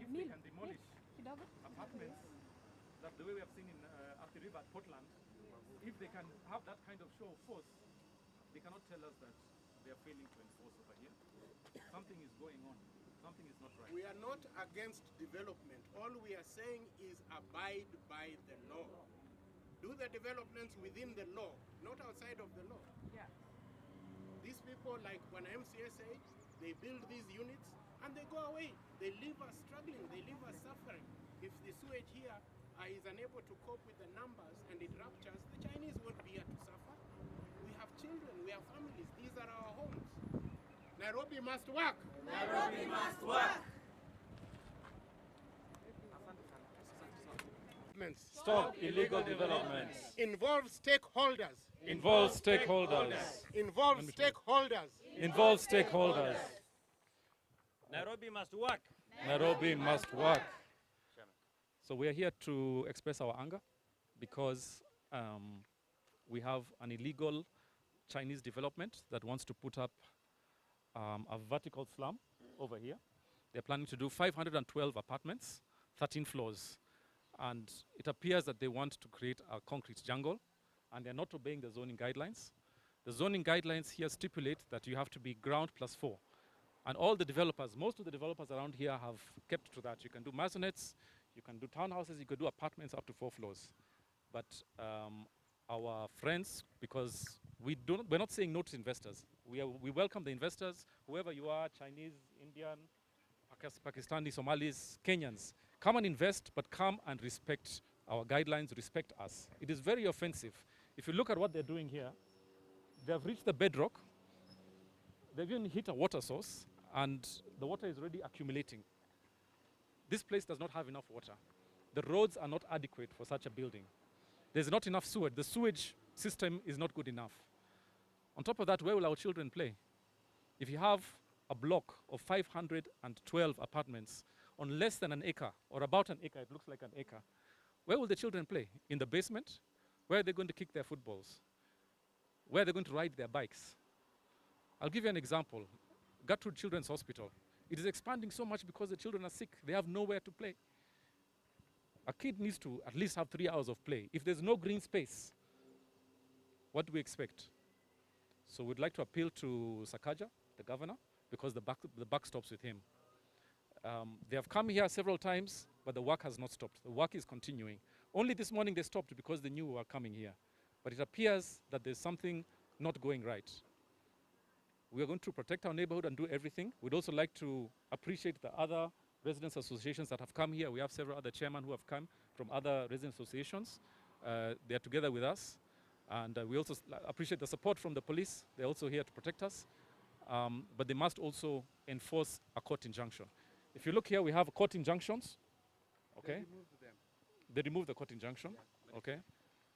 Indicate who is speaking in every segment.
Speaker 1: if they can demolish apartments, that the way we have seen in Athi River at Portland, if they can have that kind of show of force, they cannot tell us that they are failing to enforce over here. Something is going on. Something is not right.
Speaker 2: We are not against development. All we are saying is abide by the law. Do the developments within the law, not outside of the law.
Speaker 3: Yeah.
Speaker 2: These people, like when MCA said, they build these units and they go away. They leave us struggling. They leave us suffering. If the sewage here is unable to cope with the numbers and it ruptures, the Chinese won't be here to suffer. We have children, we have families. These are our homes. Nairobi must work.
Speaker 3: Nairobi must work.
Speaker 1: Stop illegal developments.
Speaker 2: Involve stakeholders.
Speaker 1: Involve stakeholders.
Speaker 2: Involve stakeholders.
Speaker 1: Involve stakeholders.
Speaker 4: Nairobi must work.
Speaker 1: Nairobi must work. So we are here to express our anger because we have an illegal Chinese development that wants to put up a vertical slum over here. They're planning to do 512 apartments, 13 floors. And it appears that they want to create a concrete jungle, and they're not obeying the zoning guidelines. The zoning guidelines here stipulate that you have to be ground plus 4. And all the developers, most of the developers around here have kept to that. You can do maisonettes, you can do townhouses, you can do apartments up to 4 floors. But our friends, because we're not saying no to investors. We welcome the investors, whoever you are, Chinese, Indian, Pakistani, Somalis, Kenyans. Come and invest, but come and respect our guidelines, respect us. It is very offensive. If you look at what they're doing here, they have reached the bedrock, they've even hit a water source, and the water is already accumulating. This place does not have enough water. The roads are not adequate for such a building. There's not enough sewage. The sewage system is not good enough. On top of that, where will our children play? If you have a block of 512 apartments on less than an acre, or about an acre, it looks like an acre, where will the children play? In the basement? Where are they going to kick their footballs? Where are they going to ride their bikes? I'll give you an example. Gertrude Children's Hospital. It is expanding so much because the children are sick. They have nowhere to play. A kid needs to at least have 3 hours of play. If there's no green space, what do we expect? So we'd like to appeal to Sakaja, the governor, because the buck stops with him. They have come here several times, but the work has not stopped. The work is continuing. Only this morning they stopped because they knew we were coming here. But it appears that there's something not going right. We are going to protect our neighborhood and do everything. We'd also like to appreciate the other residents associations that have come here. We have several other chairmen who have come from other resident associations. They are together with us. And we also appreciate the support from the police. They're also here to protect us. But they must also enforce a court injunction. If you look here, we have court injunctions. Okay.
Speaker 2: They removed them.
Speaker 1: They removed the court injunction.
Speaker 2: Yeah.
Speaker 1: Okay.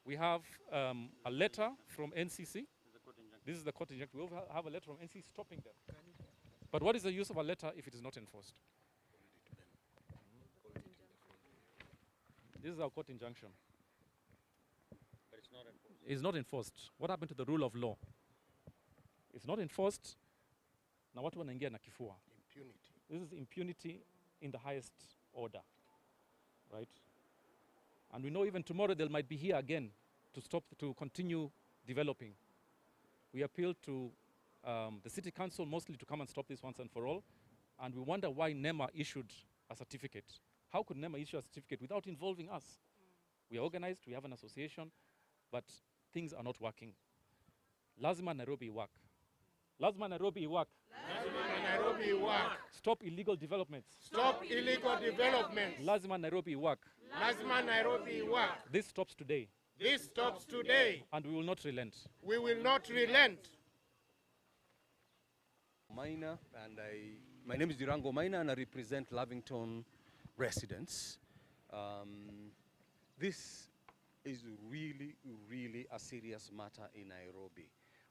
Speaker 1: We have a letter from NCC. This is the court injunction. We also have a letter from NCC stopping them. But what is the use of a letter if it is not enforced? This is our court injunction.
Speaker 4: But it's not enforced.
Speaker 1: It's not enforced. What happened to the rule of law? It's not enforced. Now what wanaingia na kifua?
Speaker 2: Impunity.
Speaker 1: This is impunity in the highest order, right? And we know even tomorrow they might be here again to continue developing. We appeal to the city council mostly to come and stop this once and for all. And we wonder why NEMA issued a certificate. How could NEMA issue a certificate without involving us? We are organized, we have an association, but things are not working. Lazima Nairobi work. Lazima Nairobi work.
Speaker 2: Lazima Nairobi work.
Speaker 1: Stop illegal developments.
Speaker 2: Stop illegal developments.
Speaker 1: Lazima Nairobi work.
Speaker 2: Lazima Nairobi work.
Speaker 1: This stops today.
Speaker 2: This stops today.
Speaker 1: And we will not relent.
Speaker 2: We will not relent.
Speaker 5: Minor, and my name is Dirango Minor, and I represent Lavington residents. This is really a serious matter in Nairobi.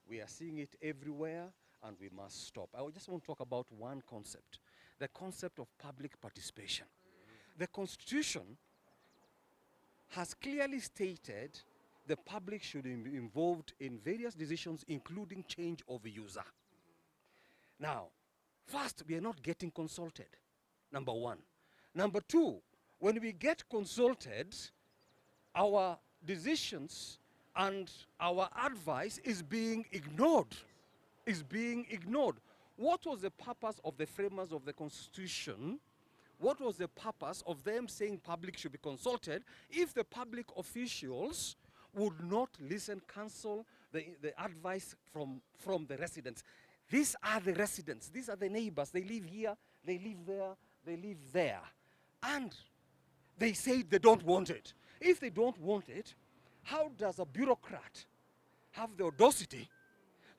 Speaker 5: We are seeing it everywhere, and we must stop. I just want to talk about one concept, the concept of public participation. The Constitution has clearly stated the public should be involved in various decisions, including change of user. Now, first, we are not getting consulted, number one. Number two, when we get consulted, our decisions and our advice is being ignored. Is being ignored. What was the purpose of the framers of the Constitution? What was the purpose of them saying public should be consulted if the public officials would not listen, cancel the advice from the residents? These are the residents. These are the neighbors. They live here, they live there, they live there. And they say they don't want it. If they don't want it, how does a bureaucrat have the audacity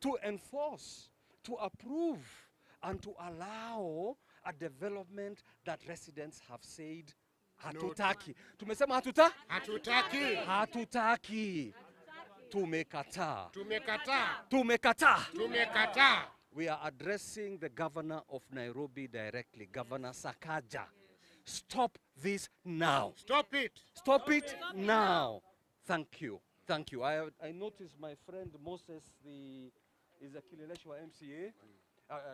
Speaker 5: to enforce, to approve, and to allow a development that residents have said hatutaki? Tumesema
Speaker 2: Hatutaki.
Speaker 5: hatutaki. Tumekataa.
Speaker 2: Tumekataa.
Speaker 5: Tumekataa.
Speaker 2: Tumekataa.
Speaker 5: We are addressing the governor of Nairobi directly, Governor Sakaja. Stop this now.
Speaker 2: Stop it.
Speaker 5: Stop it now. Thank you. Thank you. I noticed my friend Moses is a Kileleshwa MCA,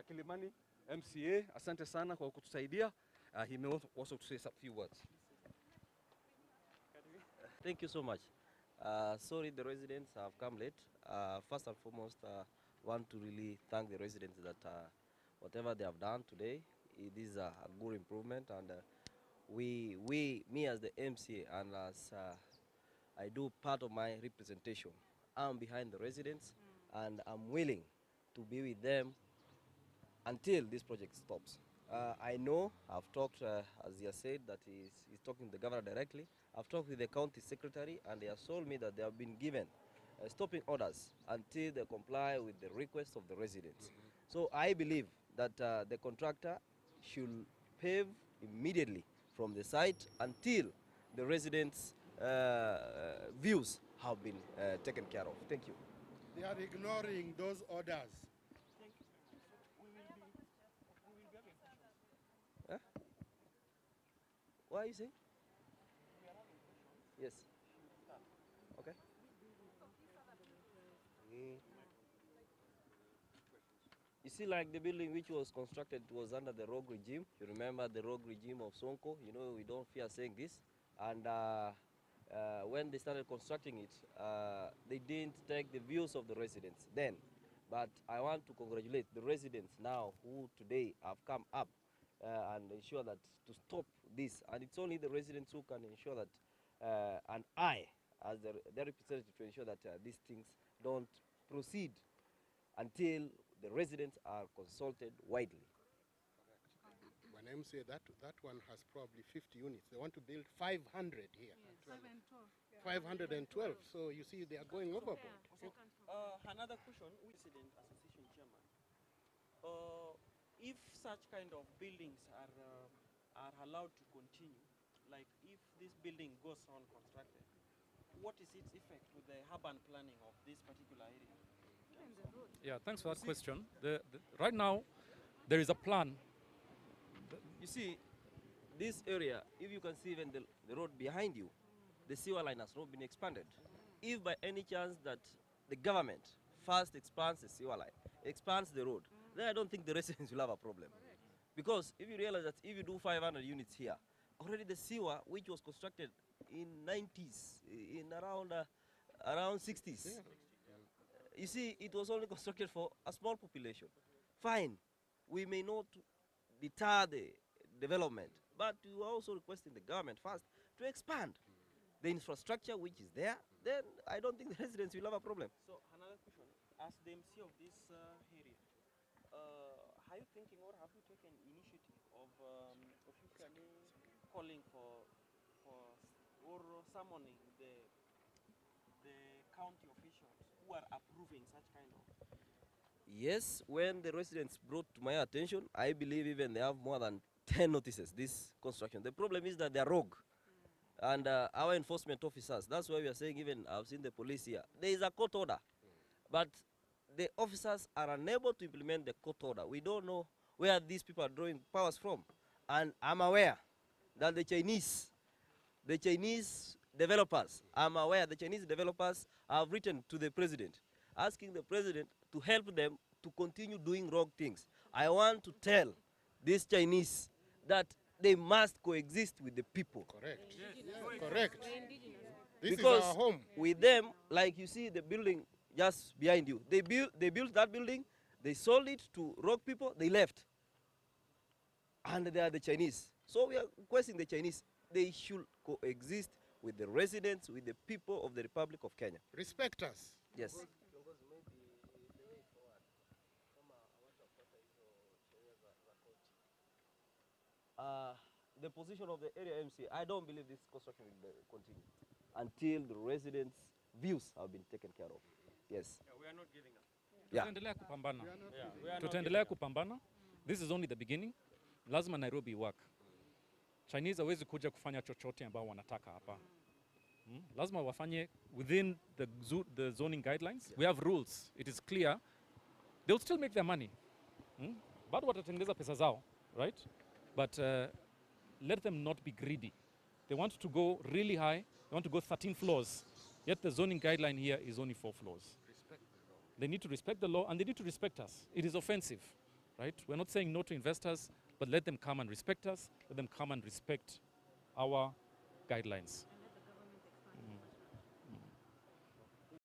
Speaker 5: Kilimani MCA. Asante sana kwa kutusaidia. He may also say a few words.
Speaker 6: Thank you so much. Sorry the residents have come late. First and foremost, want to really thank the residents that whatever they have done today, it is a good improvement, and me as the MCA and as I do part of my representation, I'm behind the residents and I'm willing to be with them until this project stops. I know, I've talked, as he has said, that he's talking to the governor directly. I've talked with the county secretary and they have told me that they have been given stopping orders until they comply with the request of the residents. So I believe that the contractor should pave immediately from the site until the residents' views have been taken care of. Thank you.
Speaker 2: They are ignoring those orders.
Speaker 6: Huh? What are you saying? Yes. Okay. You see, like the building which was constructed was under the rogue regime. You remember the rogue regime of Sonko? You know, we don't fear saying this. And when they started constructing it, they didn't take the views of the residents then. But I want to congratulate the residents now who today have come up and ensure that to stop this. And it's only the residents who can ensure that, and I, as their representative, to ensure that these things don't proceed until the residents are consulted widely.
Speaker 2: When MCA, that one has probably 50 units. They want to build 500 here.
Speaker 7: Yes,
Speaker 2: 512. So you see, they are going overboard.
Speaker 8: Another question, Resident Association Chairman. If such kind of buildings are allowed to continue, like if this building goes on constructed, what is its effect with the urban planning of this particular area?
Speaker 1: Yeah, thanks for that question. Right now, there is a plan.
Speaker 6: You see, this area, if you can see even the road behind you, the sewer line has not been expanded. If by any chance that the government first expands the sewer line, expands the road, then I don't think the residents will have a problem. Because if you realize that if you do 500 units here, already the sewer, which was constructed in 90s, in around 60s, you see, it was only constructed for a small population. Fine, we may not deter the development, but we are also requesting the government first to expand the infrastructure which is there. Then I don't think the residents will have a problem.
Speaker 8: So another question, as the MC of this area, are you thinking or have you taken initiative of officially calling for or summoning the county officials who are approving such kind of?
Speaker 6: Yes, when the residents brought to my attention, I believe even they have more than 10 notices, this construction. The problem is that they are rogue. And our enforcement officers, that's why we are saying, even I've seen the police here, there is a court order. But the officers are unable to implement the court order. We don't know where these people are drawing powers from. And I'm aware that the Chinese developers, the Chinese developers have written to the president, asking the president to help them to continue doing wrong things. I want to tell these Chinese that they must coexist with the people.
Speaker 2: Correct. Correct. This
Speaker 6: Because
Speaker 2: is our home.
Speaker 6: with them, like you see the building just behind you, they built that building, they sold it to rogue people, they left. And they are the Chinese. So we are requesting the Chinese, they should coexist with the residents, with the people of the Republic of Kenya.
Speaker 2: Respect us.
Speaker 6: Yes. The position of the area MC, I don't believe this construction will continue until the residents' views have been taken care of. Yes.
Speaker 4: Yeah, we are not giving up.
Speaker 6: Yeah.
Speaker 1: Tutaendelea kupambana.
Speaker 4: Yeah, we are not
Speaker 1: Tutaendelea
Speaker 4: giving up.
Speaker 1: kupambana. This is only the beginning. Lazima Nairobi work. Chinese hawezi kuja kufanya chochote ambao wanataka hapa. Lazima wafanye within the zoning guidelines. We have rules. It is clear. They'll still make their money. Bado watatengeneza pesa zao, right? But let them not be greedy. They want to go really high. They want to go 13 floors. Yet the zoning guideline here is only 4 floors. They need to respect the law and they need to respect us. It is offensive, right? We're not saying no to investors, but let them come and respect us. Let them come and respect our guidelines.